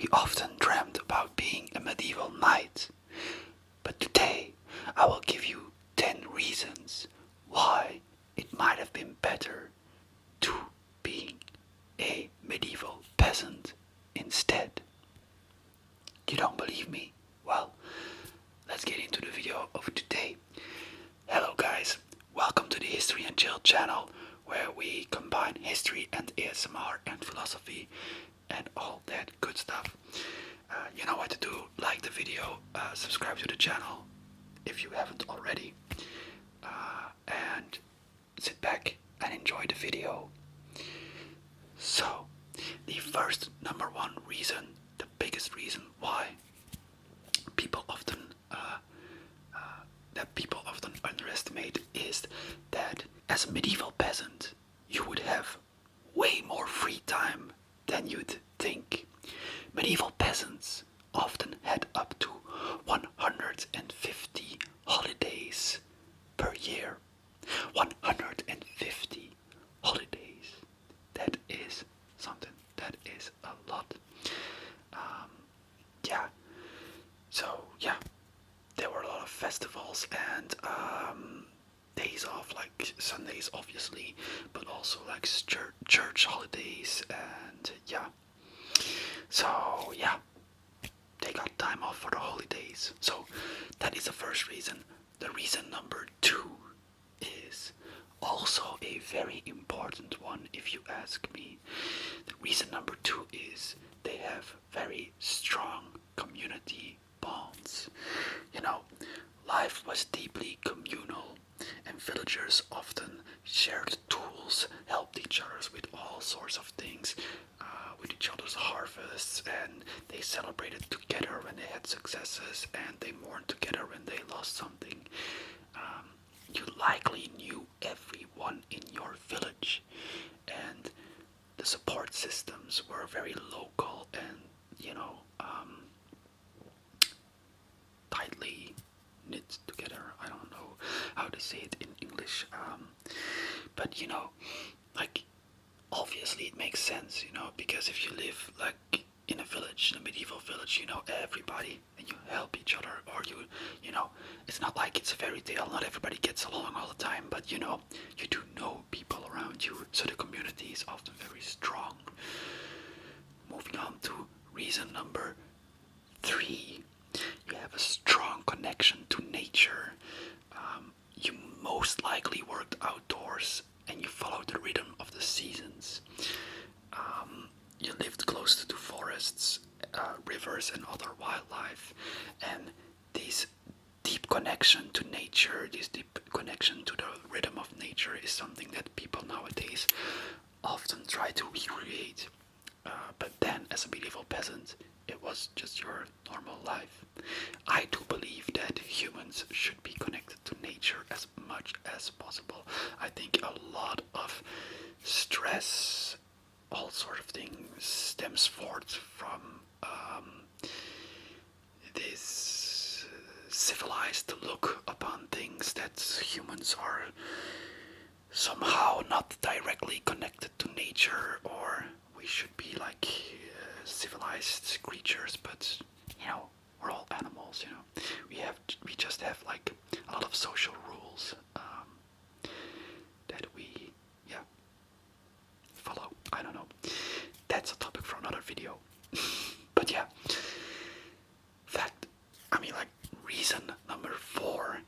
he often dreamt about being a medieval knight. But today I will give you 10 reasons why it might have been better to being a medieval peasant instead. You don't believe me? Well, let's get into the video of today. Hello guys, welcome to the History and Chill channel, where we combine history and ASMR and philosophy and all that good stuff. You know what to do, like the video, subscribe to the channel if you haven't already, and sit back and enjoy the video. So, the first number one reason, the biggest reason why people often underestimate is that as a medieval peasant you would have way more free time than you'd think. Medieval peasants often had up to 150 holidays per year. 150 holidays. That is something. That is a lot. Yeah. So, yeah. There were a lot of festivals and days off, like Sundays obviously, but also like church holidays, and yeah. So, yeah. They got time off for the holidays. So, that is the first reason. The reason number two is also a very important one, if you ask me. The reason number two is they have very strong community bonds. You know, life was deeply communal, and villagers often shared tools, helped each other with all sorts of things, with each other's harvests, and they celebrated together when they had successes, and they mourned together when they lost something. You likely knew everyone in your village, and the support systems were very local and, tightly knit together. I don't know how to say it in English, but like, obviously it makes sense, because if you live like in a village, in a medieval village, you know everybody and you help each other, or it's not like it's a fairy tale. Not everybody gets along all the time, but you do know people around you, so the community is often very strong. Moving on to reason number three, you have a strong connection to nature. You most likely worked outdoors and you followed the rhythm of the seasons. You lived close to forests, rivers, and other wildlife, and this deep connection to nature, this deep connection to the rhythm of nature is something that people nowadays often try to recreate. But then, as a medieval peasant, it was just your normal life. I do believe that humans should be connected to nature as much as possible. I think a lot of stress, all sort of things, stems forth from this civilized look upon things, that humans are somehow not directly connected to nature, or we should be like civilized creatures, but we're all animals. We just have like a lot of social rules that we follow. I don't know. That's a topic for another video. But yeah, reason number four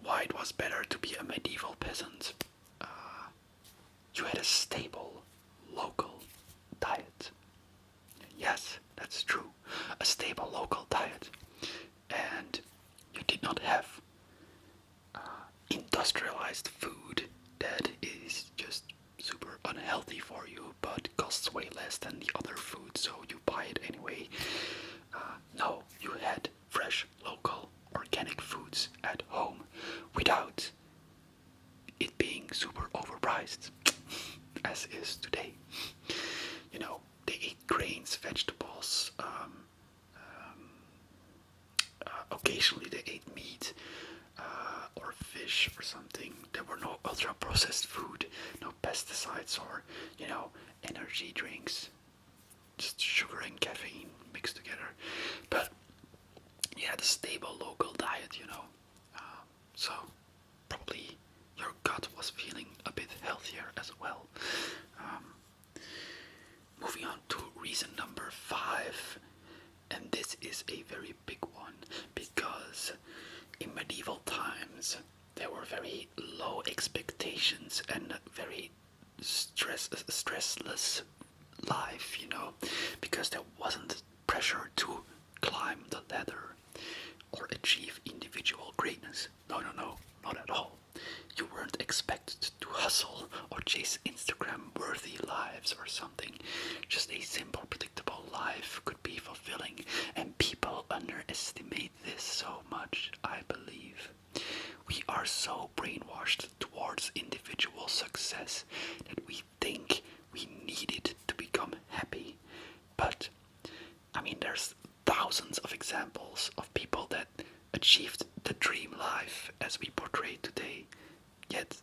why it was better to be a medieval peasant. You had a stable local diet. Yes, that's true. A stable local diet. And you did not have industrialized food that is just super unhealthy for you, but costs way less than the other food, so you buy it anyway. No, you had fresh, local, organic foods at home without it being super overpriced, as is today. They ate grains, vegetables, occasionally they ate meat, or fish or something. There were no ultra processed food, no pesticides or energy drinks. just sugar and caffeine mixed together. But yeah, the stable local diet, so probably your gut was feeling a bit healthier as well. Um, Moving on to reason number 5, and this is a very big one because in medieval times there were very low expectations and very stressless life, because there wasn't pressure to climb the ladder or achieve individual greatness. No, not at all. You weren't expected to hustle or chase Instagram-worthy lives or something. Just a simple, predictable life could be fulfilling, and people underestimate this so much, I believe. We are so brainwashed towards individual success that we think we need it to become happy. But, there's thousands of examples of people that achieved the dream life as we portray today, yet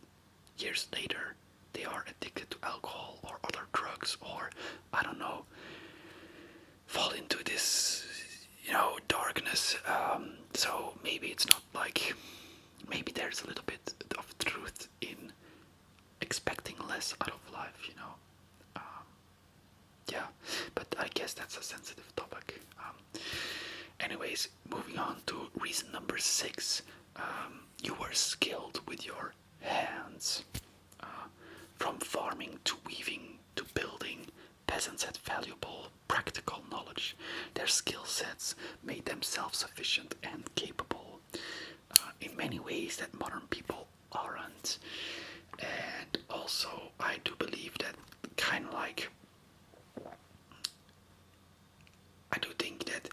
years later they are addicted to alcohol or other drugs, or I don't know, fall into this darkness. So maybe it's not like, maybe there's a little bit of truth in expecting less out of life. Yeah, but I guess that's a sensitive topic. Anyways, moving on to reason number 6. You were skilled with your hands. From farming to weaving to building, peasants had valuable practical knowledge. Their skill sets made them self-sufficient and capable in many ways that modern people aren't. And also, I do believe that kind of like, I do think that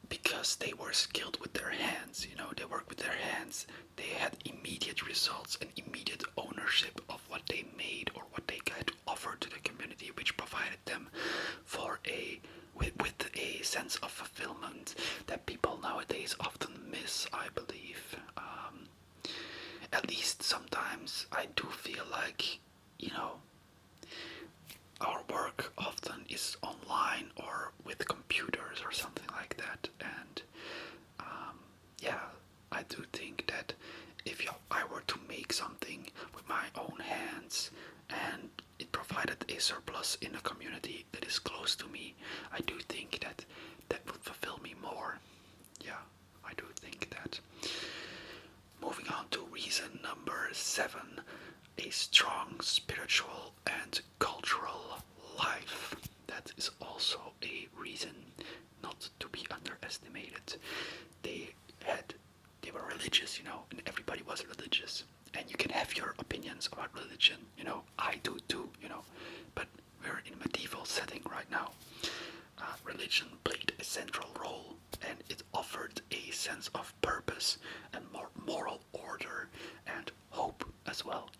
because they were skilled with their hands, they worked with their hands, they had immediate results and immediate ownership of what they made or what they had to offer to the community, which provided them with a sense of fulfillment that people nowadays often miss, I believe. At least sometimes I do feel like, our work often is online or with computers or something like that, and yeah, I do think that if I were to make something with my own hands and it provided a surplus in a community that is close to me, I do think that that would fulfill me more. Yeah, I do think that. Moving on to reason number 7, a strong spiritual and cultural life. That is also a reason not to be underestimated. They were religious, and everybody was religious. And you can have your opinions about religion, I do too, but we're in a medieval setting right now. Religion played a central role, and it offered a sense of purpose and more moral order and hope as well,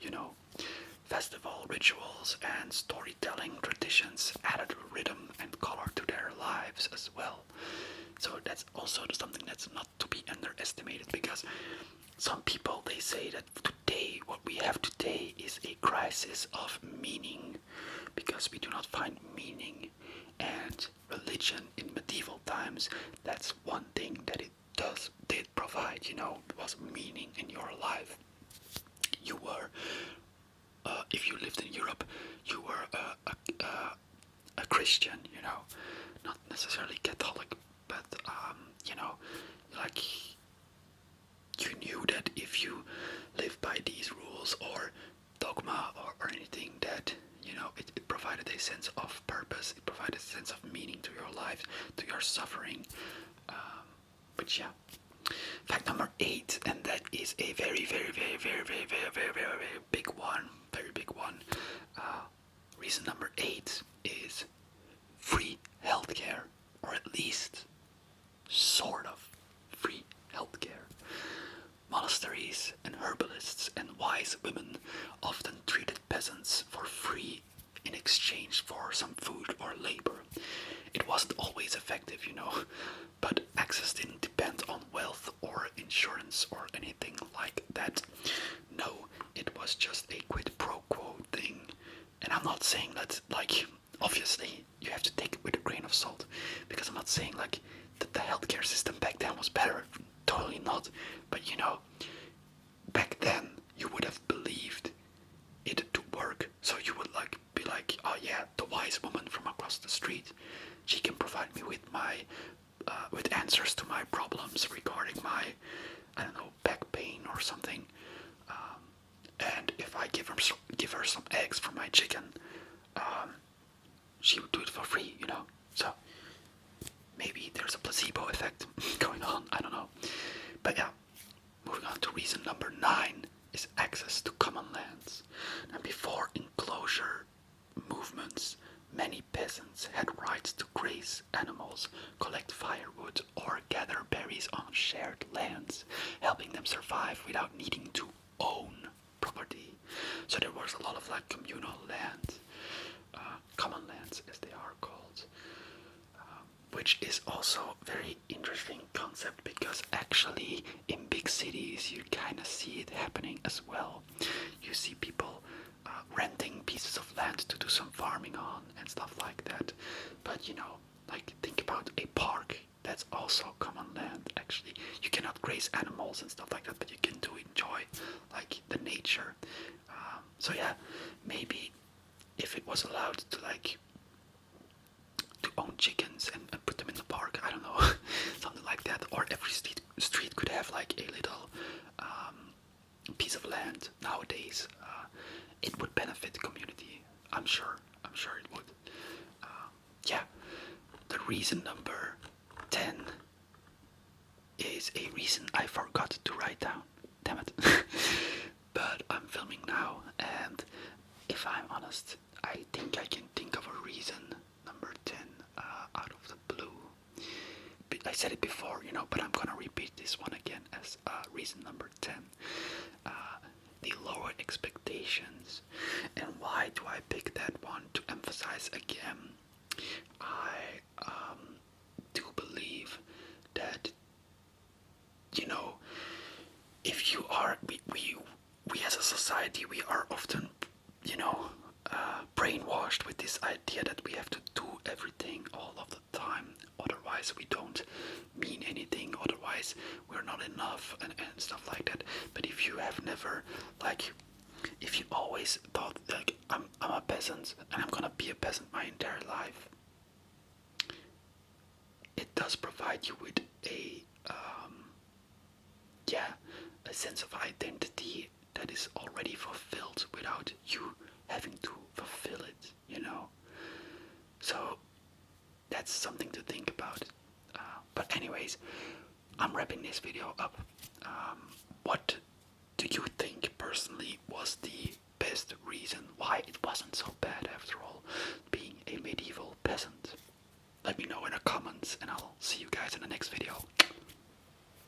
Festival rituals and storytelling traditions added rhythm and color to their lives as well. So that's also something that's not to be underestimated, because some people, they say that today, what we have today is a crisis of meaning, because we do not find meaning. And religion in medieval times, that's one thing that it did provide, was meaning in your life. You were, if you lived in Europe, you were a Christian, not necessarily Catholic, but like, you knew that if you live by these rules or dogma or anything, that it provided a sense of purpose, it provided a sense of meaning to your life, to your suffering. But yeah, fact number 8, and that is a very, very, very, very, very, very, very, very, very big one, very big one. Reason number 8 is free healthcare, or at least sort of free healthcare. Monasteries and herbalists and wise women often treated peasants for free in exchange for some food or labor. It wasn't always effective, but access didn't depend on wealth or insurance or anything like that. No, it was just a quid pro quo thing. And I'm not saying that, like, obviously you have to take it with a grain of salt, because I'm not saying like that the healthcare system back then was better. Totally not. But you know, back then you would have believed it to work, so you would like be like, oh yeah, the wise woman from across the street, she can provide me with my with answers to my problems regarding my, I don't know, back pain or something. And if I give her some eggs from my chicken, she would do it for free, you know. So maybe there's a placebo effect going on. I don't know. But yeah, moving on to reason number 9 is access to common lands. And before enclosure movements, many peasants had rights to graze animals, collect firewood, or gather berries on shared lands, helping them survive without needing to own property. So there was a lot of like communal land, common lands as they are called, which is also a very interesting concept, because actually in big cities you kind of see it happening as well. You see people renting pieces of land to do some farming on and stuff like that. But you know, like think about a park. That's also common land. Actually, you cannot graze animals and stuff like that, but you can do enjoy like the nature. So yeah, maybe if it was allowed to like to own chickens and put them in the park, I don't know, something like that, or every street could have like a little piece of land nowadays. It would benefit the community. I'm sure it would. Yeah, the reason number 10 is a reason I forgot to write down. Damn it. But I'm filming now, and if I'm honest, I think I can think of a reason number 10 out of the blue. I said it before, you know, but I'm gonna repeat this one again as reason number 10. The lower expectations. And why do I pick that one to emphasize again? I do believe that, you know, if you are, we as a society, we are often, you know, brainwashed with this idea that we have to do everything all of the time, otherwise we don't mean anything, otherwise we're not enough, and stuff like that. But if you have never, like, if you always thought like I'm a peasant and I'm gonna be a peasant my entire life, it does provide you with a a sense of identity that is already fulfilled without you having to fulfill it, you know. So that's something to think about. But anyways, I'm wrapping this video up. What do you think personally was the best reason why it wasn't so bad after all, being a medieval peasant? Let me know in the comments, and I'll see you guys in the next video.